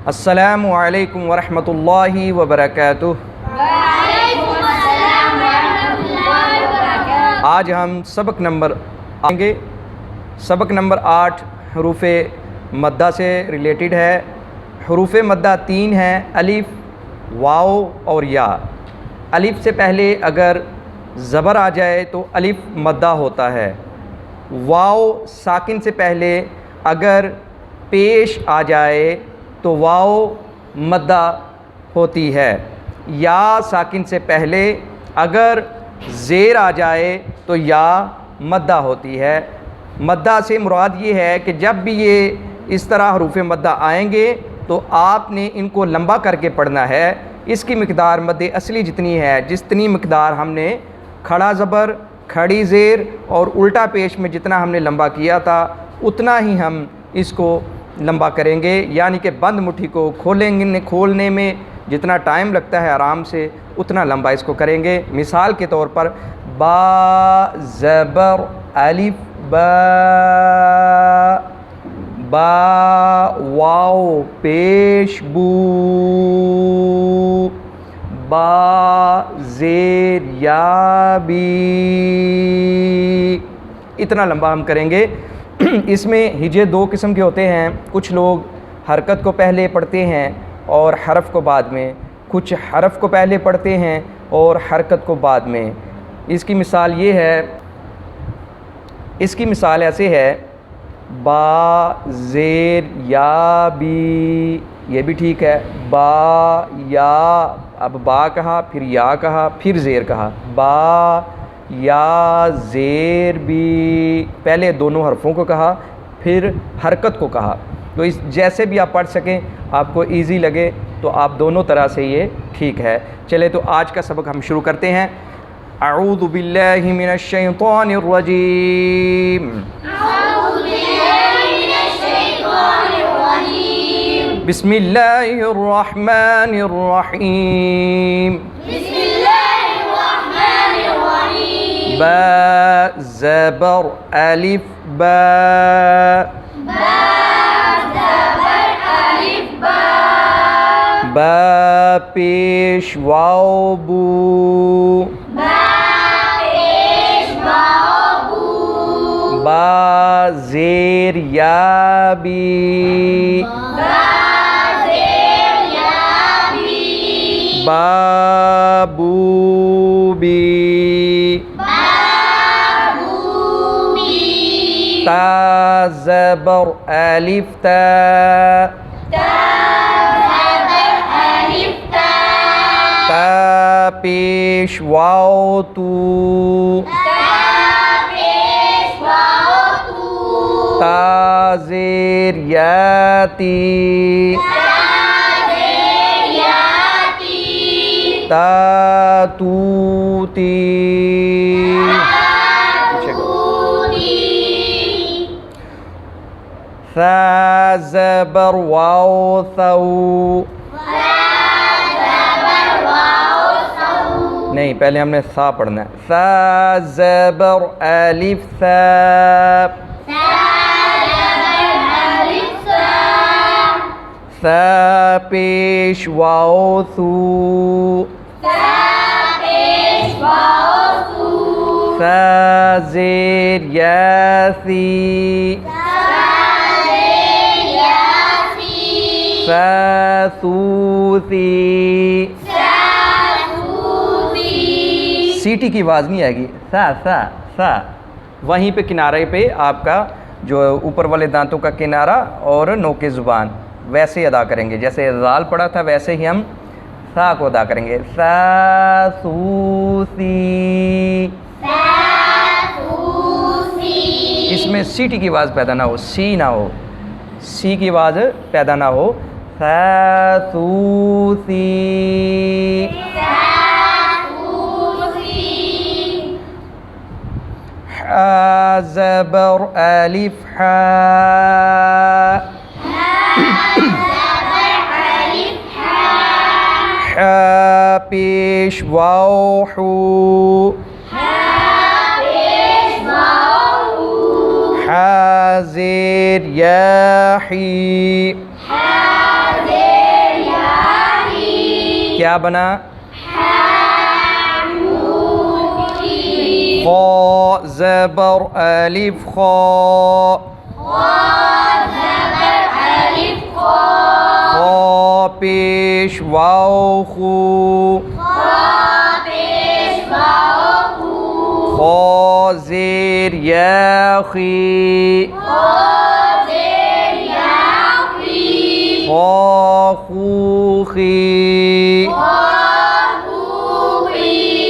अस्सलामु अलैकुम वरहमतुल्लाहि वबरकातुह। आज हम सबक नंबर आएंगे। सबक नंबर 8 हरूफ मद्दा से रिलेटेड है। हरूफ मद्दा 3 हैं, अलिफ, वाओ और या। अलिफ से पहले अगर ज़बर आ जाए तो अलिफ मद्दा होता है। वाओ साकिन से पहले अगर पेश आ जाए तो वाओ मद्दा होती है। या साकिन से पहले अगर ज़ेर आ जाए तो या मद्दा होती है। मद्दा से मुराद ये है कि जब भी ये इस तरह हरूफ मद्दा आएंगे तो आपने इनको लंबा करके पढ़ना है। इसकी मिक़दार मद्दे असली जितनी है, जितनी मिक़दार हमने खड़ा ज़बर, खड़ी ज़ेर और उल्टा पेश में जितना हमने लंबा किया था उतना ही हम इसको लंबा करेंगे। यानी कि बंद मुट्ठी को खोलने में जितना टाइम लगता है आराम से उतना लंबा इसको करेंगे। मिसाल के तौर पर बा ज़बर अलिफ बा, बा वाओ पेश बू, बा ज़ेर या बी। इतना लंबा हम करेंगे। इसमें हिजे 2 किस्म के होते हैं। कुछ लोग हरकत को पहले पढ़ते हैं और हरफ को बाद में, कुछ हरफ को पहले पढ़ते हैं और हरकत को बाद में। इसकी मिसाल ये है, इसकी मिसाल ऐसे है, बा ज़ेर या बी, ये भी ठीक है। बा या, अब बा कहा, फिर या कहा, फिर ज़ेर कहा, बा या ज़ेर भी, पहले दोनों हरफों को कहा फिर हरकत को कहा। तो इस जैसे भी आप पढ़ सकें, आपको इजी लगे तो आप दोनों तरह से ये ठीक है। चले तो आज का सबक हम शुरू करते हैं। अऊज़ु बिल्लाहि मिनश शैतानिर रजीम, बिस्मिल्लाहिर रहमानिर रहीम। बा ज़बर अलिफ बा, बा पेश वाओ बू, बा ज़ेर या बी, बा बू बी, ता ज़बर अलिफ ता, ता पेश वाओ तू, ता ज़ेर या ती, ता तू ती। सा ज़बर वाओ सऊ, नहीं पहले हमने सा पढ़ना है। सा ज़बर अलिफ सा, सा पेश वाओ सू, सा ज़ेर या सी, सा सू सी। सीटी की आवाज़ नहीं आएगी। सा वहीं पे किनारे पे आपका जो ऊपर वाले दांतों का किनारा और नोके ज़ुबान वैसे अदा करेंगे। जैसे ज़ाल पढ़ा था वैसे ही हम सा को अदा करेंगे। सा सू सी। इसमें सीटी की आवाज़ पैदा ना हो, सी ना हो, सी की आवाज़ पैदा ना हो। सा सू सी। हा ज़बर अलिफ हा, हा पेश वाओ हू, हा ज़ेर या ही, क्या बना? खा ज़बर अलिफ खा, खा पेश वाव खू, खा ज़ेर या खी, खा खू खी,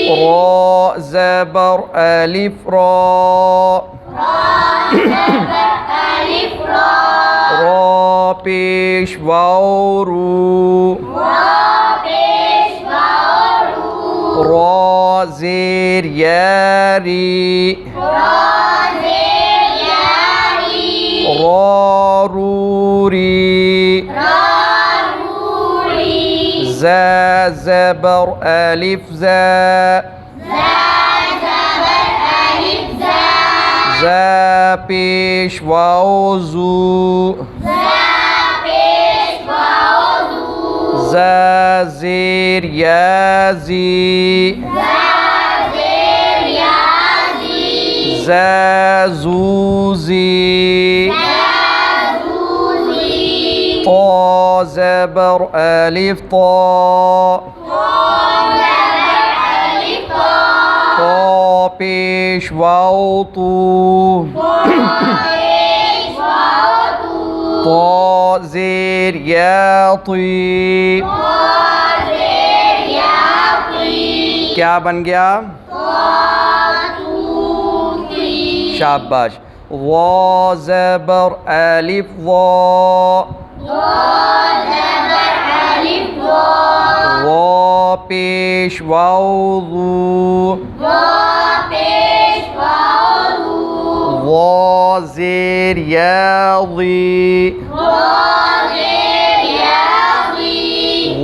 रा ज़बर अलिफ रा, रा पेश वाव रू, रा ज़ेर या री, रा रू री, ज़ा ज़बर अलिफ ज़ा, ज़ा पेश वाव ज़ू, ज़ा ज़ेर या ज़ी, ज़ा ज़ू ज़ी, ता ज़बर अलिफ ता, ता पेश वाव तू, ता ज़ेर या ती, क्या बन गया? शाबाश। वा ज़बर अलिफ वा, वा पेश वाव ज़ू, वा ज़ेर या ज़ी,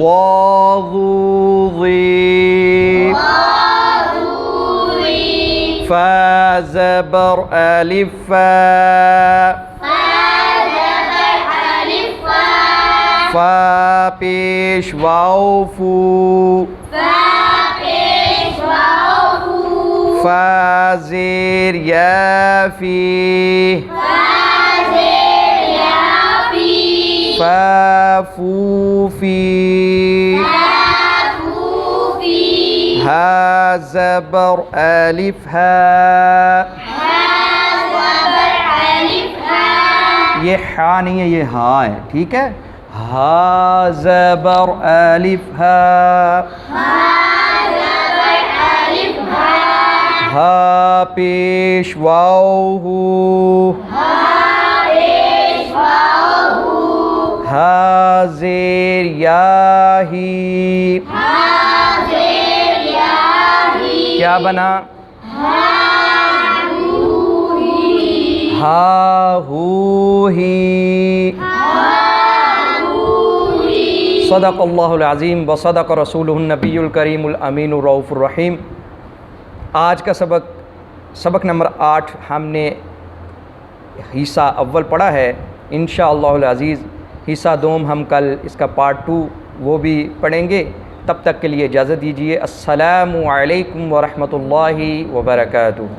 वा ज़ू ज़ी, फ़ा ज़बर अलिफ फ़ा, फ़ा पेश वाव फू, फ़ा ज़ेर या फ़ी, फ़ा फू फ़ी, हा ज़बर अलिफ हा, ये हा नहीं है, ये हा है, ठीक है। हा ज़बर अलिफ हा, हा पेश वाव हू, हा ज़ेर या ही, क्या बना? हा हू ही। सदक़ल्लाहुल अज़ीम व सदक़ रसूलुहुन नबियुल करीमुल अमीनुर रऊफ़ुर रहीम। आज का सबक नंबर 8 हमने हिस्सा अव्वल पढ़ा है। इंशाअल्लाहुल अज़ीज़ हिस्सा दोम हम कल इसका पार्ट 2 वो भी पढ़ेंगे। तब तक के लिए इजाज़त दीजिए। अस्सलामु अलैकुम व रहमतुल्लाहि व बरकातुहू।